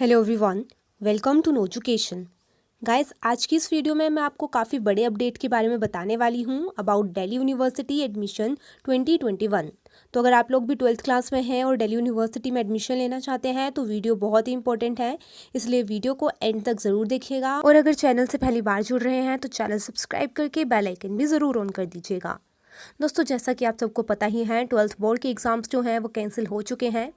Hello everyone, welcome to नोजुकेशन। Guys, आज की इस वीडियो में मैं आपको काफ़ी बड़े अपडेट के बारे में बताने वाली हूँ अबाउट दिल्ली यूनिवर्सिटी एडमिशन 2021। तो अगर आप लोग भी 12th क्लास में हैं और दिल्ली यूनिवर्सिटी में एडमिशन लेना चाहते हैं तो वीडियो बहुत ही इंपॉर्टेंट है, इसलिए वीडियो को एंड तक ज़रूर देखिएगा। और अगर चैनल से पहली बार जुड़ रहे हैं तो चैनल सब्सक्राइब करके बेल आइकन भी ज़रूर ऑन कर दीजिएगा। दोस्तों, जैसा कि आप सबको पता ही है, 12th बोर्ड के एग्ज़ाम्स जो हैं वो कैंसिल हो चुके हैं।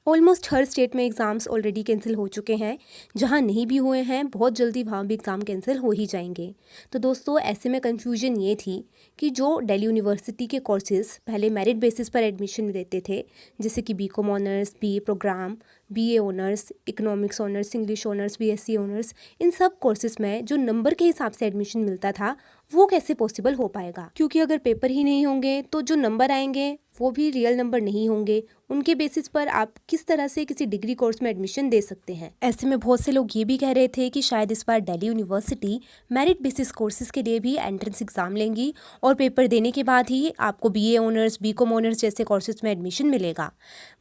ऑलमोस्ट हर स्टेट में एग्ज़ाम्स ऑलरेडी कैंसिल हो चुके हैं। जहां नहीं भी हुए हैं बहुत जल्दी वहां भी एग्ज़ाम कैंसिल हो ही जाएंगे। तो दोस्तों, ऐसे में कन्फ्यूजन ये थी कि जो दिल्ली यूनिवर्सिटी के कोर्सेज़ पहले मेरिट बेसिस पर एडमिशन देते थे, जैसे कि BCom honours, BA programme, BA honours, economics honours, English honours, BSc honours, इन सब कोर्सेज़ में जो नंबर के हिसाब से एडमिशन मिलता था वो कैसे पॉसिबल हो पाएगा, क्योंकि अगर पेपर ही नहीं होंगे तो जो नंबर आएंगे वो भी रियल नंबर नहीं होंगे। उनके बेसिस पर आप किस तरह से किसी डिग्री कोर्स में एडमिशन दे सकते हैं। ऐसे में बहुत से लोग ये भी कह रहे थे कि शायद इस बार Delhi university merit basis courses के लिए भी एंट्रेंस एग्जाम लेंगी और पेपर देने के बाद ही आपको बीए ऑनर्स, बीकॉम ऑनर्स जैसे कोर्सेज में एडमिशन मिलेगा।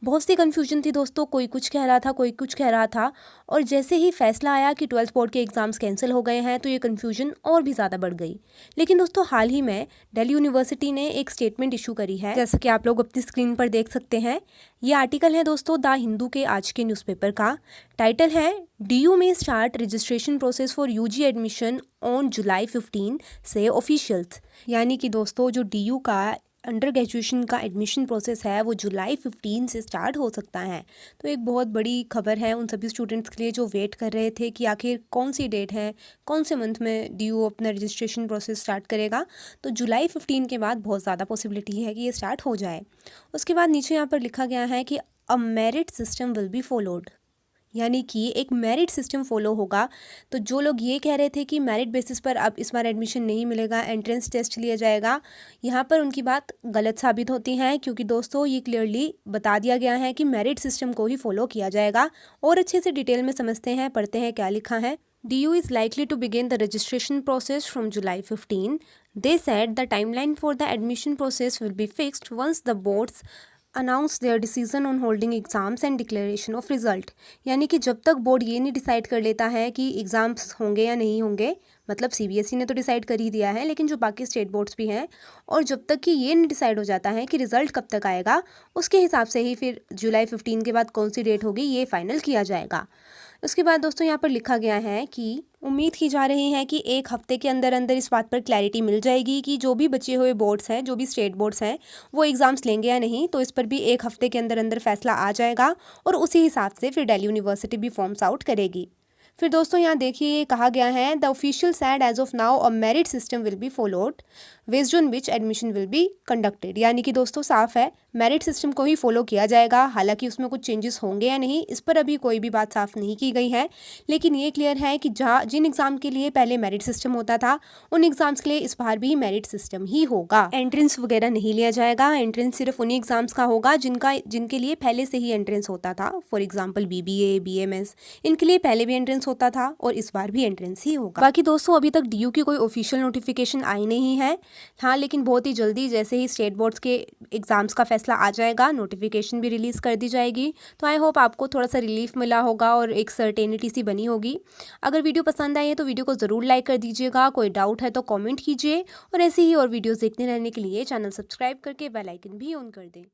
बहुत सी कन्फ्यूजन थी दोस्तों, कोई कुछ कह रहा था, कोई कुछ कह रहा था, और जैसे ही फैसला आया कि 12th बोर्ड के एग्जाम्स कैंसिल हो गए हैं तो ये कन्फ्यूजन और भी ज़्यादा बढ़ गई। लेकिन दोस्तों, हाल ही में दिल्ली यूनिवर्सिटी ने एक स्टेटमेंट इशू करी है, जैसे कि आप लोग अपनी स्क्रीन पर देख सकते हैं। ये आर्टिकल है दोस्तों द हिंदू के आज के न्यूज़पेपर का। टाइटल है डीयू में start registration process for UG admission on July 15 से ऑफिशियल्स। यानी कि दोस्तों, जो डीयू का अंडर ग्रेजुएशन का एडमिशन प्रोसेस है वो जुलाई 15 से स्टार्ट हो सकता है। तो एक बहुत बड़ी खबर है उन सभी स्टूडेंट्स के लिए जो वेट कर रहे थे कि आखिर कौन सी डेट है, कौन से मंथ में डीयू अपना रजिस्ट्रेशन प्रोसेस स्टार्ट करेगा। तो जुलाई 15 के बाद बहुत ज़्यादा पॉसिबिलिटी है कि ये स्टार्ट हो जाए। उसके बाद नीचे यहाँ पर लिखा गया है कि अ merit system will be followed, यानी कि एक मेरिट सिस्टम फॉलो होगा। तो जो लोग ये कह रहे थे कि मेरिट बेसिस पर अब इस बार एडमिशन नहीं मिलेगा, एंट्रेंस टेस्ट लिया जाएगा, यहाँ पर उनकी बात गलत साबित होती है, क्योंकि दोस्तों ये क्लियरली बता दिया गया है कि मेरिट सिस्टम को ही फॉलो किया जाएगा। और अच्छे से डिटेल में समझते हैं, पढ़ते हैं क्या लिखा है। DU is likely to begin the registration process from July 15. They said the timeline for the admission process will be fixed once the boards announce there decision on holding exams and declaration of result. यानी कि जब तक board ये नहीं decide कर लेता है कि एग्ज़ाम्स होंगे या नहीं होंगे, मतलब CBSE ने तो डिसाइड कर ही दिया है, लेकिन जो बाकी स्टेट बोर्ड्स भी हैं, और जब तक कि ये नहीं डिसाइड हो जाता है कि रिज़ल्ट कब तक आएगा, उसके हिसाब से ही फिर जुलाई 15 के बाद कौन सी डेट होगी ये फाइनल किया जाएगा। उसके बाद दोस्तों यहाँ पर लिखा गया है कि उम्मीद की जा रही है कि एक हफ्ते के अंदर अंदर इस बात पर क्लैरिटी मिल जाएगी कि जो भी बचे हुए बोर्ड्स हैं, जो भी स्टेट बोर्ड्स हैं, वो एग्ज़ाम्स लेंगे या नहीं। तो इस पर भी एक हफ्ते के अंदर अंदर फैसला आ जाएगा और उसी हिसाब से फिर दिल्ली यूनिवर्सिटी भी फॉर्म्स आउट करेगी। फिर दोस्तों यहाँ देखिए, कहा गया है the official said as of now a merit system will be followed based on which admission will be conducted. यानी कि दोस्तों साफ है, मेरिट सिस्टम को ही फॉलो किया जाएगा। हालांकि उसमें कुछ चेंजेस होंगे या नहीं, इस पर अभी कोई भी बात साफ नहीं की गई है, लेकिन ये क्लियर है कि जहाँ जिन एग्जाम के लिए पहले मेरिट सिस्टम होता था उन एग्जाम्स के लिए इस बार भी मेरिट सिस्टम ही होगा। एंट्रेंस वगैरह नहीं लिया जाएगा। एंट्रेंस सिर्फ उन्हीं एग्जाम्स का होगा जिनके लिए पहले से ही एंट्रेंस होता था। फॉर एग्जाम्पल BBA, BMS, इनके लिए पहले भी एंट्रेंस होता था और इस बार भी एंट्रेंस ही होगा। बाकी दोस्तों, अभी तक DU की कोई ऑफिशियल नोटिफिकेशन आई नहीं है। हाँ, लेकिन बहुत ही जल्दी जैसे ही स्टेट बोर्ड्स के एग्जाम्स का फैसला आ जाएगा, नोटिफिकेशन भी रिलीज़ कर दी जाएगी। तो आई होप आपको थोड़ा सा रिलीफ मिला होगा और एक सर्टेनिटी सी बनी होगी। अगर वीडियो पसंद आई है तो वीडियो को ज़रूर लाइक कर दीजिएगा। कोई डाउट है तो कमेंट कीजिए और ऐसे ही और वीडियोस देखते रहने के लिए चैनल सब्सक्राइब करके बेल आइकन भी ऑन कर दें।